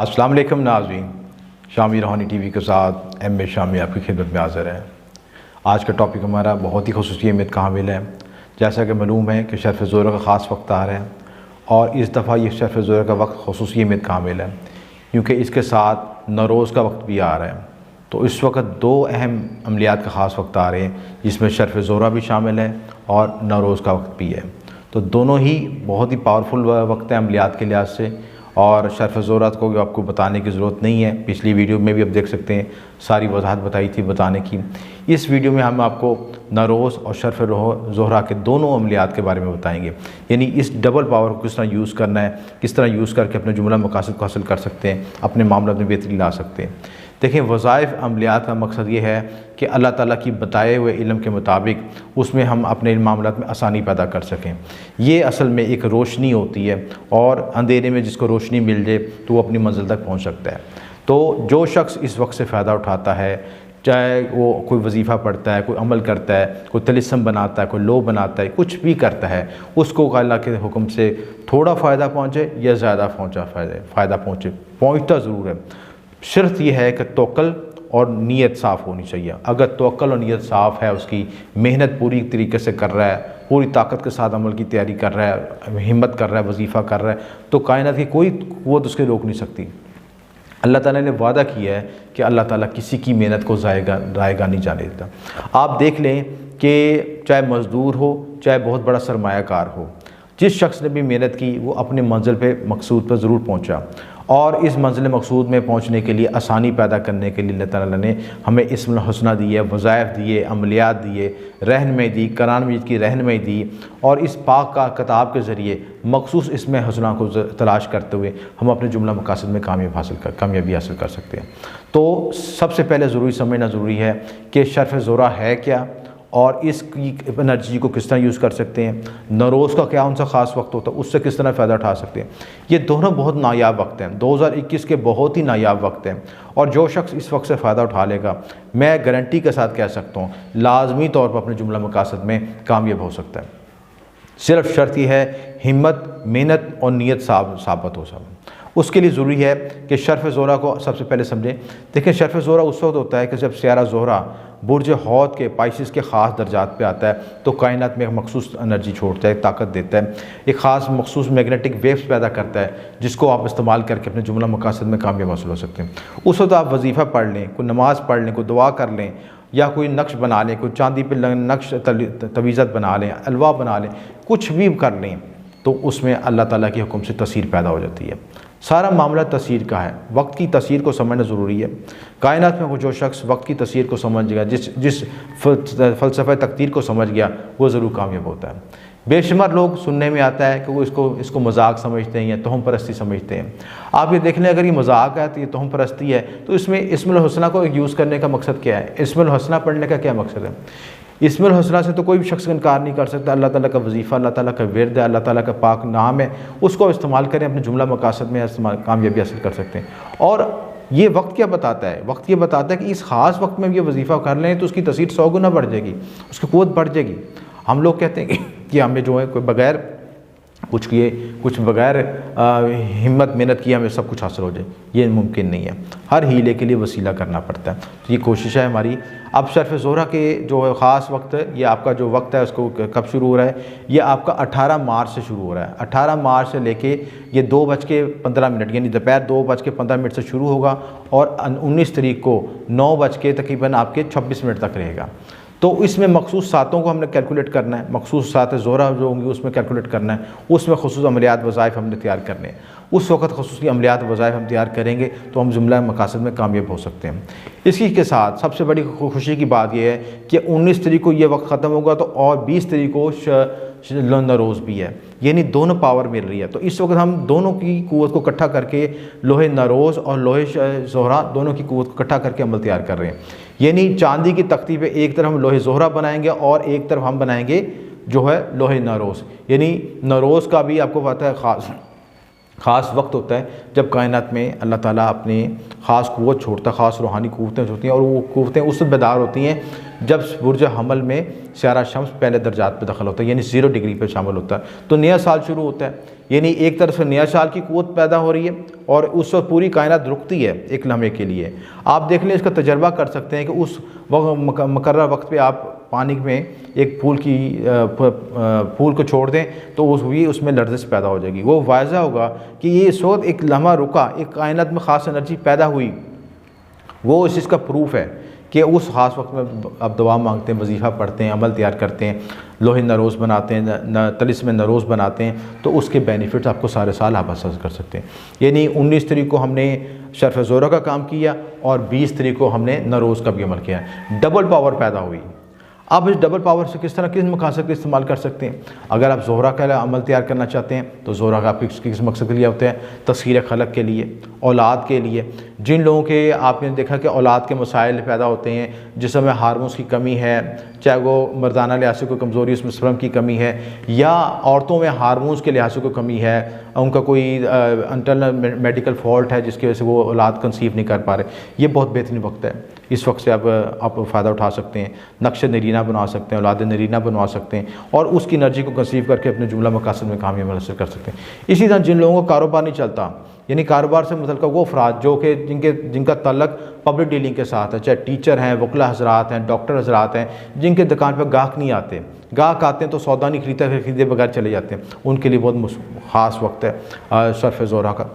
अस्सलाम वालेकुम नाज़रीन, शामी रूहानी टीवी के साथ एम ए शामी आपकी खिदमत में हाज़िर है। आज का टॉपिक हमारा बहुत ही खुसूसी अहमियत का हामिल है। जैसा कि मालूम है कि शर्फ़ ज़ोहरा का ख़ास वक्त आ रहा है और इस दफ़ा ये शर्फ़ ज़ोहरा का वक्त खुसूसी अहमियत का हामिल है क्योंकि इसके साथ नौरोज़ का वक्त भी आ रहा है। तो इस वक्त दो अहम अमलियात का ख़ास वक्त आ रहे हैं जिसमें शर्फ़ ज़ोहरा भी शामिल है और नौरोज़ का वक्त भी है। तो दोनों ही बहुत ही पावरफुल वक्त है अमलियात के लिहाज से और शर्फ़ ज़ोहरा को आपको बताने की ज़रूरत नहीं है। पिछली वीडियो में भी आप देख सकते हैं, सारी वजाहत बताई थी बताने की। इस वीडियो में हम आपको नौरोज़ और शर्फ़ ज़ोहरा के दोनों अमलियात के बारे में बताएंगे, यानी इस डबल पावर को किस तरह यूज़ करना है, किस तरह यूज़ करके अपने जुमला मकासद को हासिल कर सकते हैं, अपने मामलों में बेहतरी ला सकते हैं। देखें, वज़ाइफ अमलियात का मकसद ये है कि अल्लाह ताला की बताए हुए इल्म के मुताबिक उसमें हम अपने मामलात में आसानी पैदा कर सकें। ये असल में एक रोशनी होती है और अंधेरे में जिसको रोशनी मिल जाए तो वो अपनी मंजिल तक पहुंच सकता है। तो जो शख्स इस वक्त से फ़ायदा उठाता है, चाहे वो कोई वजीफ़ा पढ़ता है, कोई अमल करता है, कोई तिलिस्म बनाता है, कोई लो बनाता है, कुछ भी करता है, उसको अल्लाह के हुक्म से थोड़ा फ़ायदा पहुँचे या ज़्यादा फ़ायदा पहुँचे, पहुँचता ज़रूर है। शर्त यह है कि तवक्कुल और नीयत साफ़ होनी चाहिए। अगर तवक्कुल और नीयत साफ़ है, उसकी मेहनत पूरी तरीके से कर रहा है, पूरी ताकत के साथ अमल की तैयारी कर रहा है, हिम्मत कर रहा है, वजीफ़ा कर रहा है, तो कायनात की कोई क़ुव्वत उसके रोक नहीं सकती। अल्लाह ताला ने वादा किया है कि अल्लाह ताला किसी की मेहनत को ज़ायगा नहीं जाने देता। आप देख लें कि चाहे मज़दूर हो, चाहे बहुत बड़ा सरमायाकार हो, जिस शख्स ने भी मेहनत की वो अपने मंजिल पे मकसूद पर ज़रूर पहुंचा। और इस मंजिल मकसूद में पहुंचने के लिए आसानी पैदा करने के लिए अल्लाह ताला ने हमें इस्मुल हुस्ना दिए, वज़ाइफ दिए, अमलियात दिए, रहनुमाई दी, कुरान मजीद की रहनुमाई दी और इस पाक का किताब के ज़रिए मखसूस इसमें हुस्ना को तलाश करते हुए हम अपने जुमला मकासद में कामयाबी हासिल कर सकते हैं। तो सबसे पहले ज़रूरी समझना ज़रूरी है कि शर्फ़ ज़ोहरा है क्या और इसकी एनर्जी को किस तरह यूज़ कर सकते हैं, नौरोज़ का क्या उनसा ख़ास वक्त होता है, उससे किस तरह फ़ायदा उठा सकते हैं। ये दोनों बहुत नायाब वक्त हैं, 2021 के बहुत ही नायाब वक्त हैं और जो शख्स इस वक्त से फ़ायदा उठा लेगा, मैं गारंटी के साथ कह सकता हूँ लाजमी तौर पर अपने जुमला मकासद में कामयाब हो सकता है। सिर्फ शर्त यह है हिम्मत, मेहनत और नीयत साबित हो सब। उसके लिए ज़रूरी है कि शर्फ़ ज़ोहरा को सबसे पहले समझें। देखिए, शर्फ़ ज़ोहरा उस वक्त होता है कि जब सियारा ज़ोहरा बुर्ज हौद के पाइसिस के ख़ास दर्जात पे आता है तो कायनात में एक मखसूस एनर्जी छोड़ता है, ताकत देता है, एक ख़ास मखसूस मैग्नेटिक वेव्स पैदा करता है जिसको आप इस्तेमाल करके अपने जुमला मकासद में कामयाब हासिल हो सकते हैं। उस वक्त आप वजीफ़ा पढ़ लें, कोई नमाज़ पढ़ लें, कोई दुआ कर लें या कोई नक्श बना लें, कोई चांदी पे नक्श तवीज़त बना लें, अलवा बना लें, कुछ भी कर लें तो उसमें अल्लाह ताला के हुक्म से तसीर पैदा हो जाती है। सारा मामला तसीर का है, वक्त की तसीर को समझना ज़रूरी है। कायनात में जो शख्स वक्त की तसीर को समझ गया, जिस फ़लसफ़े तकदीर को समझ गया, वो ज़रूर कामयाब होता है। बेशुमार लोग सुनने में आता है कि वो इसको मजाक समझते हैं या तोहम परस्ती समझते हैं। आप ये देख लें, अगर ये मजाक है तो ये तोहम परस्ती है, तो इसमें इस्मुल हुस्ना को यूज़ करने का मकसद क्या है, इस्मुल हुस्ना पढ़ने का क्या मकसद है। इस्मुल हुस्ना से तो कोई भी शख्स इनकार नहीं कर सकता। अल्लाह ताला का वजीफ़ा, अल्लाह ताला का विर्द है, अल्लाह ताला का पाक नाम है, उसको इस्तेमाल करें, अपने जुमला मकासद में कामयाबी हासिल कर सकते हैं। और ये वक्त क्या बताता है, वक्त ये बताता है कि इस ख़ास वक्त में ये वजीफ़ा कर लें तो उसकी तसीर 100 गुना बढ़ जाएगी, उसकी क़ुव्वत बढ़ जाएगी। हम लोग कहते हैं कि हमें जो है कोई बग़ैर कुछ किए, कुछ बग़ैर हिम्मत मेहनत किए हमें सब कुछ हासिल हो जाए, ये मुमकिन नहीं है। हर हीले के लिए वसीला करना पड़ता है। तो ये कोशिश है हमारी। अब शर्फ़ ज़ोहरा के जो ख़ास वक्त, ये आपका जो वक्त है उसको कब शुरू हो रहा है, ये आपका 18 मार्च से शुरू हो रहा है। 18 मार्च से लेके ये 2:15 यानी दोपहर 2:15 से शुरू होगा और 19 तारीख को 9 तकरीबन आपके 26 मिनट तक रहेगा। तो इसमें मखसूस सातों को हमने कैलकुलेट करना है, मखसूस सात ज़ोहरा जो होंगी उसमें कैलकुलेट करना है, उसमें खुसूस अमलियात वज़ाइफ हमने तैयार करने हैं। उस वक्त खुसूसी अमलियात वज़ाइफ हम तैयार करेंगे तो हम जुमला मकासद में कामयाब हो सकते हैं। इसी के साथ सबसे बड़ी खुशी की बात यह है कि 19 तारीख को ये वक्त ख़त्म होगा तो और 20 तारीख को नौरोज़ भी है, यानी दोनों पावर मिल रही है। तो इस वक्त हम दोनों की क़ुव्वत को इकट्ठा करके लोहे नौरोज़ और लोहे ज़ोहरा दोनों की क़ुव्वत को इकट्ठा करके अमल तैयार कर रहे हैं। यानी चांदी की तख्ती पे एक तरफ हम लोहे ज़ोहरा बनाएंगे और एक तरफ हम बनाएंगे जो है लोहे नौरोज़। यानी नौरोज़ का भी आपको पता है ख़ास वक्त होता है जब कायनात में अल्लाह ताला अपनी ख़ास क़ुव्वत छोड़ता है, ख़ास रूहानी क़ुव्वतें होती हैं और वो क़ुव्वतें उस बेदार होती हैं जब बुर्ज हमल में सियारा शम्स पहले दर्जात पे दखल होता है, यानी 0 डिग्री पे शामिल होता है, तो नया साल शुरू होता है। यानी एक तरफ से नया साल की क़ुव्वत पैदा हो रही है और उस वक्त पूरी कायनात रुकती है एक लम्हे के लिए। आप देख लें, इसका तजर्बा कर सकते हैं कि उस मुकर्रर वक्त पे आप पानी में एक फूल को छोड़ दें तो उसमें लर्जिश पैदा हो जाएगी। वो वाज़ह होगा कि ये इस वक्त एक लम्हा रुका, एक कायनात में ख़ास एनर्जी पैदा हुई। वो इस चीज़ का प्रूफ है कि उस ख़ास वक्त में आप दुआ मांगते हैं, वजीफ़ा पढ़ते हैं, अमल तैयार करते हैं, लोहे नरोज़ बनाते हैं, तलिस्म नरोज़ बनाते हैं, तो उसके बेनिफिट्स आपको सारे साल आप हासिल कर सकते हैं। यानी 19 तारीख को हमने शर्फ़ ज़ोहरा का काम किया और 20 तारीख को हमने नरोज़ का भी अमल किया, डबल पावर पैदा हुई। आप इस डबल पावर से किस मकसद के इस्तेमाल कर सकते हैं। अगर आप ज़ोहरा का अमल तैयार करना चाहते हैं तो ज़ोहरा का आप किस मकसद के लिए होते हैं, तस्खीर खलक के लिए, औलाद के लिए। जिन लोगों के आपने देखा कि औलाद के मसाइल पैदा होते हैं, जिसमें हार्मोन्स की कमी है, चाहे वो मर्दाना लिहाज से कोई कमज़ोरी, उसमें स्पर्म की कमी है, या औरतों में हार्मोन्स के लिहाज से कोई कमी है, उनका कोई इंटरनल मेडिकल फॉल्ट है जिसकी वजह से वो औलाद कंसीव नहीं कर पा रहे, ये बहुत बेहतरीन वक्त है। इस वक्त से आप फ़ायदा उठा सकते हैं, नक्श नरीना बनवा सकते हैं, औलाद नरीना बनवा सकते हैं और उसकी एनर्जी को कंसीव करके अपने जुमला मकासद में कामयाबी हासिल कर सकते हैं। इसी तरह जिन लोगों का कारोबार नहीं चलता, यानी कारोबार से मतलब वो अफराद जो कि जिनका तल्लक पब्लिक डीलिंग के साथ है, चाहे टीचर हैं, वकला हजरात हैं, डॉक्टर हजरात हैं, जिनके दुकान पर गाहक नहीं आते, गाहक आते हैं तो सौदा नहीं खरीदे बगैर चले जाते हैं, उनके लिए बहुत ख़ास वक्त है शर्फ़ ज़ोहरा का।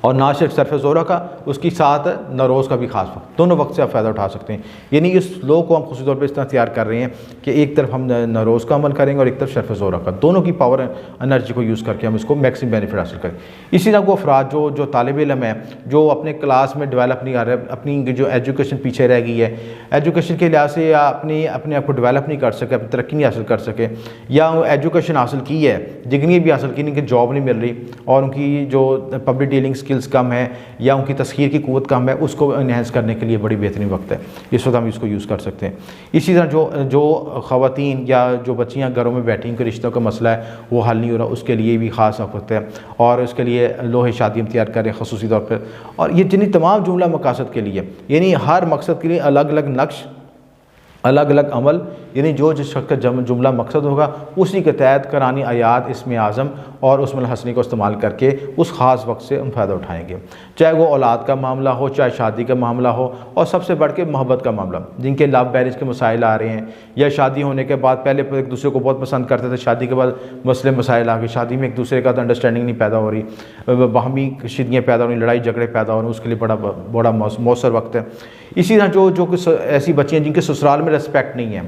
और ना सिर्फ शर्फ़ ज़ोहरा का, उसकी साथ नरोज़ का भी ख़ास वक्त, दोनों वक्त से आप फ़ायदा उठा सकते हैं। यानी इस लो को हम ख़ुशी तौर पर इस तरह तैयार कर रहे हैं कि एक तरफ हम नरोज़ का अमल करेंगे और एक तरफ शर्फ़ ज़ोहरा का, दोनों की पावर एनर्जी को यूज़ करके हम इसको मैक्सिमम बेनिफिट हासिल करें। इसी तरह वो अफराद जो तालिब इल्म है, जो अपने क्लास में डेवलप नहीं कर रहे, अपनी जो एजुकेशन पीछे रह गई है, एजुकेशन के लिहाज से या अपने आप को डेवलप नहीं कर सके, अपनी तरक्की नहीं हासिल कर सके, या एजुकेशन हासिल की है, डिग्री भी हासिल की, इनकी जॉब नहीं मिल रही और उनकी जो पब्लिक डीलिंग स्किल्स कम है या उनकी तस्खीर की क़ुव्वत कम है, उसको इन्हेंस करने के लिए बड़ी बेहतरीन वक्त है। इस वक्त हम इसको यूज़ कर सकते हैं। इसी तरह जो ख़वातीन या जो बच्चियाँ घरों में बैठी, उनके रिश्तों का मसला है वो हल नहीं हो रहा, उसके लिए भी ख़ास वक्त है और उसके लिए लोहे शादी हम तैयार करें ख़ुसूसी तौर पर। और ये जिन्हें तमाम जुमला मकासद के लिए, यानी हर मकसद के लिए अलग अलग नक्श, अलग अलग अमल, यानी जो जिस शख्स का जुमला मकसद होगा उसी के तहत करानी आयात, इसमें आज़म और उसमें हसनी को इस्तेमाल करके उस ख़ास वक्त से हम फ़ायदा उठाएंगे। चाहे वो औलाद का मामला हो, चाहे शादी का मामला हो, और सबसे बढ़ के मोहब्बत का मामला, जिनके लव मैरिज के मसाइल आ रहे हैं या शादी होने के बाद पहले एक दूसरे को बहुत पसंद करते थे, शादी के बाद मसले मसाइल आ गए, शादी में एक दूसरे का अंडरस्टैंडिंग नहीं पैदा हो रही, बाहमी कशीदगियाँ पैदा हो रही, लड़ाई झगड़े पैदा हो रहे, उसके लिए बड़ा मौसर वक्त है। इसी तरह जो ऐसी बच्चियाँ जिनके ससुराल में रिस्पेक्ट नहीं है,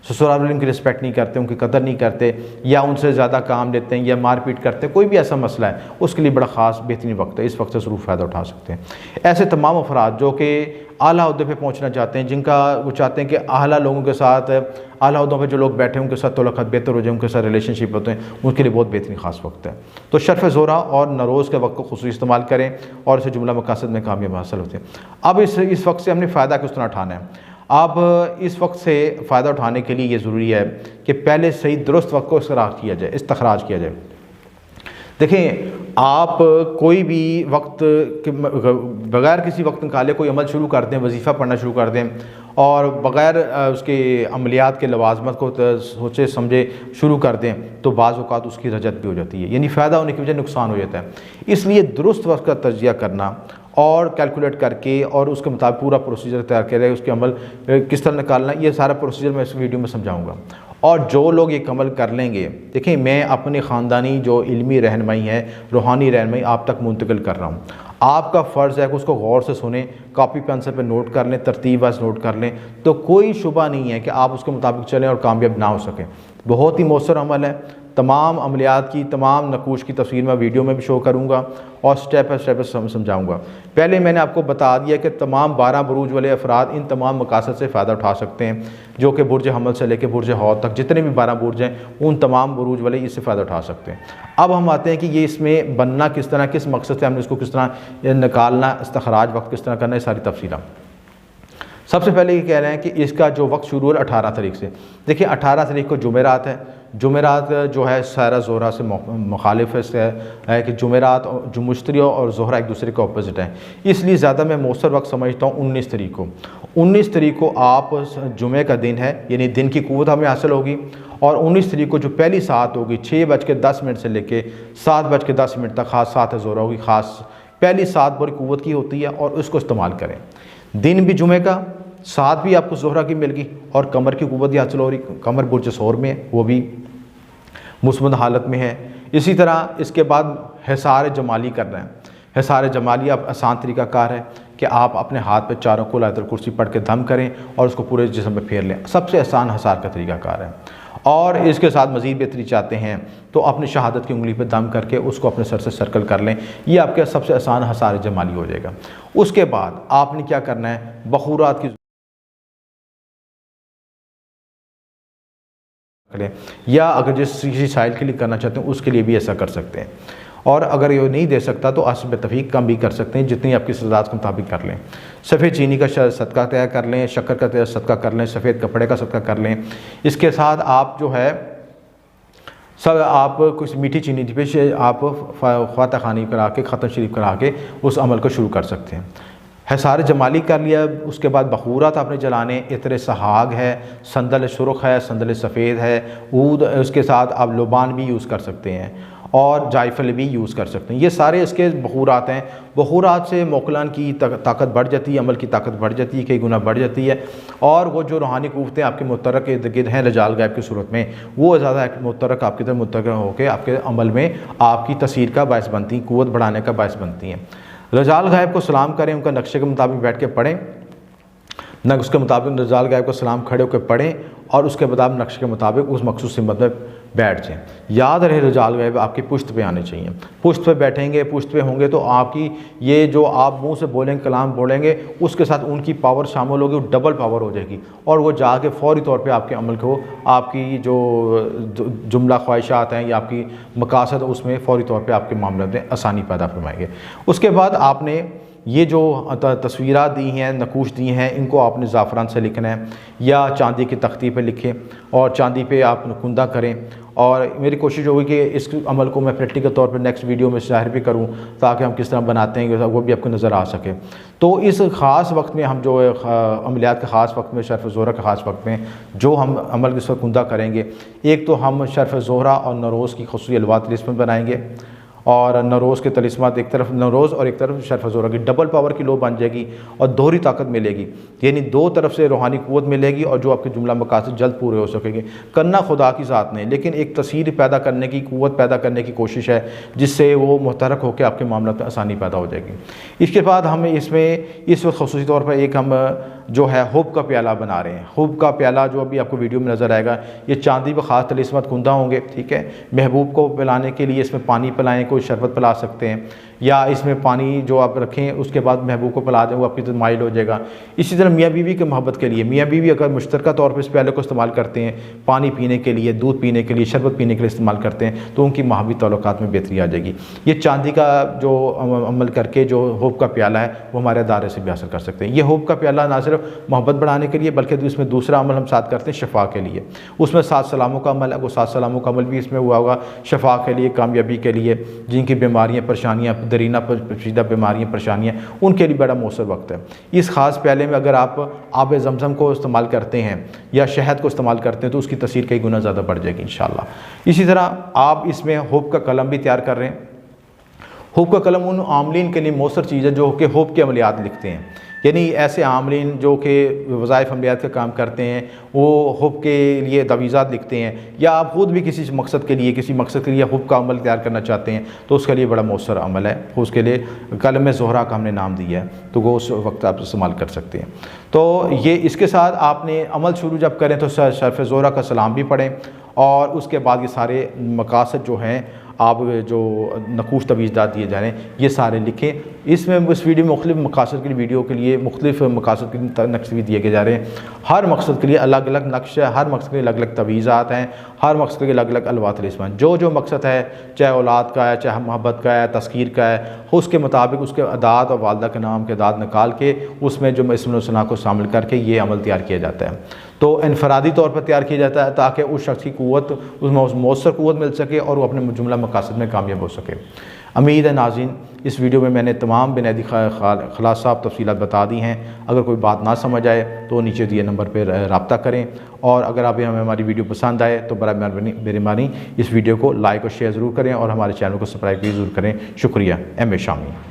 ससुराल वाले उनकी रिस्पेक्ट नहीं करते, उनकी कदर नहीं करते, या उनसे ज़्यादा काम लेते हैं या मारपीट करते हैं, कोई भी ऐसा मसला है, उसके लिए बड़ा ख़ास बेहतरीन वक्त है। इस वक्त से ज़रूर फ़ायदा उठा सकते हैं। ऐसे तमाम अफराद जो कि आला अहदे पे पहुंचना चाहते हैं, जिनका वो चाहते हैं कि आला लोगों के साथ, आला अहदों पे जो लोग बैठे हैं उनके साथ तौलक़त बेहतर हो जाए, उनके साथ रिलेशनशिप होते हैं, उनके लिए बहुत बेहतरीन ख़ास वक्त है। तो शर्फ़ ज़ोहरा और नरोज़ के वक्त को खुसूसी इस्तेमाल करें और इसे जुमला मकासद में कामयाबी हासिल होती है। अब इस वक्त से हमने फ़ायदा किस तरह उठाना है। अब इस वक्त से फ़ायदा उठाने के लिए ये ज़रूरी है कि पहले सही दुरुस्त वक्त को इस्तखराज किया जाए। देखें, आप कोई भी वक्त बग़ैर किसी वक्त निकाले कोई अमल शुरू कर दें, वजीफ़ा पढ़ना शुरू कर दें और बग़ैर उसके अमलियात के लवाज़मत को सोचे समझे शुरू कर दें, तो बाज़ औक़ात उसकी रजत भी हो जाती है, यानी फ़ायदा होने की वजह नुकसान हो जाता है। इसलिए दुरुस्त वक्त का तजिया करना और कैलकुलेट करके और उसके मुताबिक पूरा प्रोसीजर तैयार करें, उसके अमल किस तरह निकालना, ये सारा प्रोसीजर मैं इस वीडियो में समझाऊंगा। और जो लोग ये अमल कर लेंगे, देखिए मैं अपने ख़ानदानी जो इल्मी रहनुमाई है, रूहानी रहनुमाई आप तक मुंतकिल कर रहा हूँ। आपका फ़र्ज़ है कि उसको गौर से सुने, कॉपी पेंसिल पे नोट कर लें, तरतीब वाइज नोट कर लें, तो कोई शुबा नहीं है कि आप उसके मुताबिक चलें और कामयाब ना हो सकें। बहुत ही मौसर अमल है। तमाम अमलियात की तमाम नकूश की तफसीर मैं वीडियो में भी शो करूँगा और स्टेप बाय स्टेप समझाऊँगा। पहले मैंने आपको बता दिया कि तमाम 12 बुरूज वाले अफराद इन तमाम मकासद से फ़ायदा उठा सकते हैं, जो कि बुर्ज हमल से लेकर बुर्ज हौद तक जितने भी 12 बुर्ज हैं उन तमाम बुरूज वाले इससे फ़ायदा उठा सकते हैं। अब हम आते हैं कि ये इसमें बनना किस तरह, किस मकसद से हमने इसको किस तरह निकालना, इस्तखराज वक्त किस तरह करना है, सारी तफसीलात। सबसे पहले ये कह रहे हैं कि इसका जो वक्त शुरू हो 18 तारीख से। देखिए 18 तारीख को जुमेरात है। जुमेरात जो है सारा ज़ोहरा से मुखालिफ है कि जुमेरात जो मुश्तरी और ज़ोहरा एक दूसरे के ऑपोजिट हैं, इसलिए ज़्यादा मैं मौसर वक्त समझता हूँ 19 तारीख को। 19 तारीख को आप जुमे का दिन है, यानी दिन की क़ुव्वत हमें हासिल होगी। और 19 तारीख को जो पहली सात होगी 6:10 से लेके 7:10 तक ख़ास सात ज़ोहरा होगी। ख़ास पहली सात बड़ी क़ुव्वत की होती है और उसको इस्तेमाल करें। दिन भी जुमे का, सात भी आपको ज़ोहरा की मिल गई और कमर की क़ुव्वत हासिल हो रही। कमर बुर्ज सौर में है, वो भी मुस्बत हालत में है। इसी तरह इसके बाद हिसार जमाली कर रहे हैं। हिसार जमाली आप आसान तरीका कार है कि आप अपने हाथ पे चारों को आयतुल कुर्सी पढ़ के दम करें और उसको पूरे जिस्म पे फेर लें। सबसे आसान हिसार का तरीका कार है। और इसके साथ मज़ीद बेहतरी चाहते हैं तो अपनी शहादत की उंगली पे दम करके उसको अपने सर से सर्कल कर लें। ये आपके सबसे आसान हिसार जमाली हो जाएगा। उसके बाद आपने क्या करना है, बखूरात की या अगर जिस किसी साइल के लिए करना चाहते हैं उसके लिए भी ऐसा कर सकते हैं। और अगर ये नहीं दे सकता तो असब तफ़ीक कम भी कर सकते हैं, जितनी आपकी सजात के मुताबिक कर लें। सफ़ेद चीनी का सदका तैयार कर लें, शक्कर का सदका कर लें, सफ़ेद कपड़े का सदका कर लें। इसके साथ आप जो है सब आप कुछ मीठी चीनी पे आप ख्वाता खानी करा के ख़त्म शरीफ करा के उस अमल को शुरू कर सकते हैं। हिसार जमाली कर लिया। उसके बाद बखूरात आपने जलाने, इतर सहाग है, संदल सुरख है, संदल सफ़ेद है, ऊद, उसके साथ आप लोबान भी यूज़ कर सकते हैं और जायफल भी यूज़ कर सकते हैं। ये सारे इसके बखूरात हैं। बखूरात से मोकलान की ताकत बढ़ जाती है, अमल की ताकत बढ़ जाती है, कई गुना बढ़ जाती है। और वो जो रूहानी क़ुव्वतें आपके मुतरक इर्द गिर्द हैं रजाल गायब की सूरत में, वो ज़्यादा मुतरक आपकी तरफ मुतरक होकर आपके अमल में आपकी तसीर का बायस बनती हैं, क़ुव्वत बढ़ाने का बायस बनती हैं। रजाल गायब को सलाम करें, उनका नक्शे के मुताबिक बैठ के पढ़ें, नक्शे के मुताबिक रजाल गायब को सलाम खड़े होकर पढ़ें और उसके बाद नक्शे के मुताबिक उस मखसूस सिमत में बैठ जाएँ। याद रहे रजाल गायब आपकी पुश्त पे आने चाहिए। पुश्त पे बैठेंगे, पुश्त पे होंगे तो आपकी ये जो आप मुंह से बोलेंगे, कलाम बोलेंगे, उसके साथ उनकी पावर शामिल होगी, डबल पावर हो जाएगी और वो जाके फ़ौरी तौर पे आपके अमल को, आपकी जो जुमला ख्वाहिशात हैं या आपकी मकासद, उसमें फ़ौरी तौर पर आपके मामले में आसानी पैदा फरमाएंगे। उसके बाद आपने ये जो तस्वीरात दी हैं, नकूश दी हैं, इनको आपने ज़ाफ़रान से लिखना है या चांदी की तख्ती पे लिखें और चांदी पे आप कुंदा करें। और मेरी कोशिश होगी कि इस अमल को मैं प्रैक्टिकल तौर पर नेक्स्ट वीडियो में ज़ाहिर भी करूं ताकि हम किस तरह बनाते हैं वो भी आपको नज़र आ सके। तो इस ख़ास वक्त में हम जो अमलियात के ख़ास वक्त में, शर्फ़ ज़ोहरा के ख़ास वक्त में जो हम अमल इस वक्त कुंदा करेंगे, एक तो हम शर्फ़ ज़ोहरा और नरोज़ की ख़ुसूसी अलवात तलिस्मान बनाएंगे और नरोज़ के तलिस्मात एक तरफ नरोज़ और एक तरफ शर्फ़ ज़ोहरा की डबल पावर की लो बन जाएगी और दोहरी ताकत मिलेगी, यानी दो तरफ से रूहानी क़ुव्वत मिलेगी और जो आपके जुमला मकासद जल्द पूरे हो सकेंगे। करना खुदा की ज़ात नहीं, लेकिन एक तस्वीर पैदा करने की, क़ुव्वत पैदा करने की कोशिश है जिससे वो मुहतरक होकर आपके मामला में आसानी पैदा हो जाएगी। इसके बाद हम इसमें इस वक्त ख़ुसूसी तौर पर एक हम जो है हुब का प्याला बना रहे हैं। हुब का प्याला जो अभी आपको वीडियो में नज़र आएगा, ये चांदी व ख़ास तलिस्मात कुंदा होंगे, ठीक है। महबूब को पिलाने के लिए इसमें पानी पिलाएँ, कोई शरबत पिला सकते हैं या इसमें पानी जो आप रखें उसके बाद महबूब को पिला दें, वो आपकी तरफ माइल हो जाएगा। इसी तरह मियाँ बीवी की मोहब्बत के लिए, मियाँ बीवी अगर मुश्तरका तौर पर इस प्याले को इस्तेमाल करते हैं, पानी पीने के लिए, दूध पीने के लिए, शरबत पीने के लिए इस्तेमाल करते हैं, तो उनकी महावी ताल्लुकात में बेहतरी आ जाएगी। ये चांदी का जो अमल करके जो हुब का प्याला है वो हमारे दायरे से भी हासिल कर सकते हैं। ये हुब का प्याला ना सिर्फ मोहब्बत बढ़ाने के लिए बल्कि इसमें दूसरा अमल हम साथ करते हैं शफा के लिए। उसमें 7 सलामों का अमल है, वो 7 सलामों का अमल भी इसमें हुआ होगा शफा के लिए, कामयाबी के लिए, जिनकी बीमारियाँ, परेशानियाँ, दरीना पेचीदा बीमारियाँ, परेशानियाँ, उनके लिए बड़ा मौसर वक्त है। इस ख़ास प्याले में अगर आप आब ज़मज़म को इस्तेमाल करते हैं या शहद को इस्तेमाल करते हैं तो उसकी तसीर कई गुना ज़्यादा बढ़ जाएगी इंशाअल्लाह। इसी तरह आप इसमें हुब का कलम भी तैयार कर रहे हैं। हुब का कलम उन आमलीन के लिए मौसर चीज़ है जो कि हुब के अमलियात लिखते हैं, यानी ऐसे आमलीन जो कि वज़ाइफ़ अमलियात का काम करते हैं, वो हुब के लिए तवीज़ात लिखते हैं, या आप ख़ुद भी किसी मकसद के लिए हुब का अमल तैयार करना चाहते हैं तो उसके लिए बड़ा मौसर अमल है। उसके लिए कलम ज़ोहरा का हमने नाम दिया है, तो वो उस वक्त आप इस्तेमाल कर सकते हैं। तो ये इसके साथ आपने अमल शुरू जब करें तो शर्फ़ ज़ोहरा का सलाम भी पढ़ें और उसके बाद ये सारे मकासद जो हैं, आप जो नकूश तवीज़ात दिए जा रहे हैं, ये सारे लिखें। इसमें इस वीडियो में मुख्तलिफ़ मकासद के लिए, वीडियो के लिए मुख्तलिफ़ मकासद के नक्शे भी दिए जा रहे हैं। हर मकसद के लिए अलग अलग अलग नक्श है, हर मकसद के अलग अलग तवीज़ात हैं, हर मकसद के अलग अलग अलवात-ए-इस्म। जो मकसद है, चाहे औलाद का है, चाहे मोहब्बत का है, तस्कीर का है, उसके मुताबिक उसके अदात और वालदा के नाम के अदात निकाल के उसमें जो इस्म को शामिल करके ये अमल तैयार किया जाता है। तो इनफरादी तौर पर तैयार किया जाता है ताकि उस शख्स की क़ुव्वत, उसमें मौसर क़ुव्वत मिल सके और वो अपने जुमला मकासद में कामयाब हो सके। उम्मीद है नाज़रीन इस वीडियो में मैंने तमाम बुनियादी खुलासा तफसीलात बता दी हैं। अगर कोई बात ना समझ आए तो नीचे दिए नंबर पर रब्ता करें, और अगर आप हमें हमारी वीडियो पसंद आए तो बड़ा मेहरबानी इस वीडियो को लाइक और शेयर ज़रूर करें और हमारे चैनल को सब्सक्राइब भी ज़रूर करें। शुक्रिया। M A Shami.